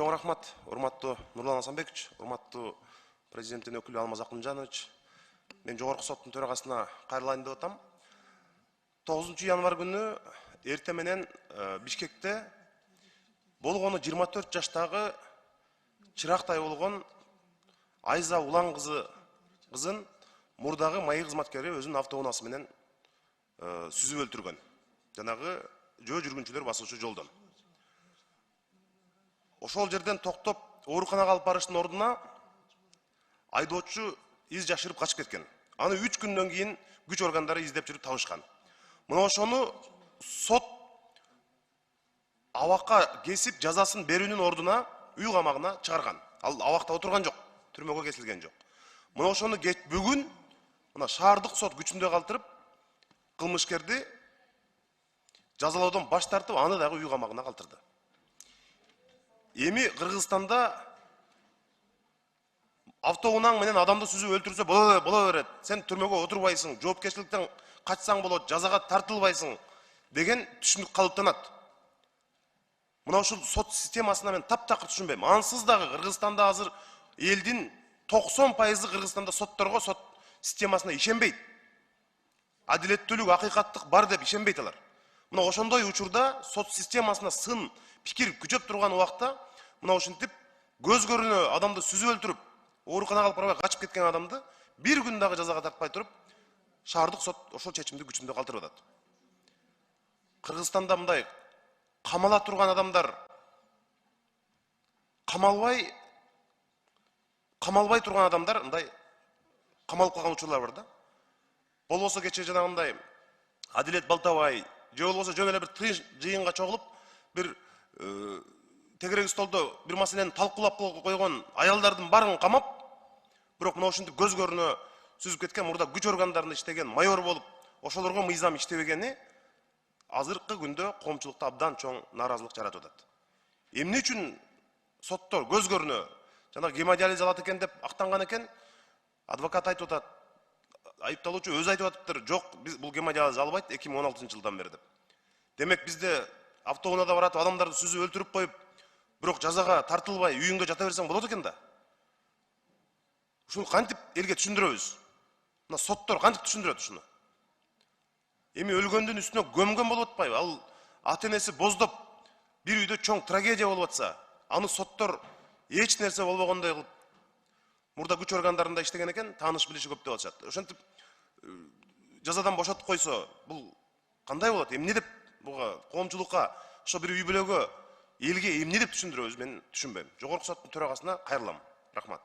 Чоң рахмат, урматтуу Нурлан Асанбекович, урматтуу президенттин өкүлү Алмаз Акмынжанович. Мен жогорку соттун төрагасына кайрылайын деп атам. 9 январ күнү эрте менен Бишкекте болгону 24 жаштагы чырактай болгон Айза Улан кызын мурдагы майы кызматкери өзүнүн автоунаасы менен сүзүп өлтүргөн. Жанагы жөө жүргүнчүлөр басуучу жолдон. Ошол жерден токтоп ооруканага алып барыштын ордуна айдоочу из жашырып качып кеткен. Аны 3 күндөн кийин күч органдары издеп жүрүп табышкан. Мына ошону сот абакка кесип жазасын берүүнүн ордуна үй камагына чыгарган. Ал абакта отурган жок, түрмөгө кесилген жок. Мына ошону бүгүн мына шаардык сот күчүндө калтырып, кылмышкерди жазалоодон баш тартып, аны дагы үй камагына калтырды. Эми Кыргызстанда автоунааң менен адамды сүзүп өлтүрсө боло берет. Сен түрмөгө отурбайсың, жоопкерчиликтен качсаң болот, жазага тартылбайсың деген түшүнүк калыптанат. Мына ушул сот системасына мен таптакыр түшүнбөйм. Ансыз дагы Кыргызстанда азыр элдин 90% Кыргызстанда сотторго, сот системасына ишенбейт. Адилеттүүлүк, акыйкаттык бар деп ишенбейт алар. Мына ошондой учурда сот системасына сын пикир күчөп турган убакта мына ушинтип көз көрүнө адамды сүзүп өлтүрүп, ооруканага алып барбай качып кеткен адамды бир күн дагы жазага тартпай туруп, шаардык сот ошол чечимди күчүндө калтырып атат. Кыргызстанда мындай камала турган адамдар камалбай турган адамдар мындай камалып калган учурлар бар да. Болбосо кече жанагындай Адилет Балтабай же болбосо жөн эле бир тыйын жыйынга чогулуп, бир тегерек столдо бир маселени талкуулап койгон аялдардын барын камап, бирок мына ушинтип көз көрүнө сүзүп кеткен, мурда күч органдарында иштеген майор болуп, ошолорго мыйзам иштебегени азыркы күндө коомчулукта абдан чоң нааразылык жаратып атат. Эмне үчүн соттор көз көрүнө жана гемодиализ алат экен деп актанган экен, адвокат айтып атат, айыпталуучу өзү айтып атыптыр, жок, биз бул гемодиализ албайт 2016-жылдан бери деп. Демек бизде автоунаада баратып адамдарды сүзүп өлтүрүп коюп, бирок жазага тартылбай үйүңдө жата берсең болот экен да. Ушуну кантип элге түшүндүрөбүз? Мына соттор кантип түшүндүрөт ушуну? Эми өлгөндүн үстүнө көмгөн болуп атпайбы? Ал ата-энеси боздоп бир үйдө чоң трагедия болуп атса, аны соттор эч нерсе болбогондой кылып мурда күч органдарында иштеген экен, тааныш билиши көп деп атышат. Ошентип жазадан бошотуп койсо, бул кандай болот? Эмне деп буга коомчулукка, ошо бир үй бүлөгө, элге эмне деп түшүндүрөбүз, мен түшүнбөйм. Жогорку соттун төрагасына кайрылам. Рахмат.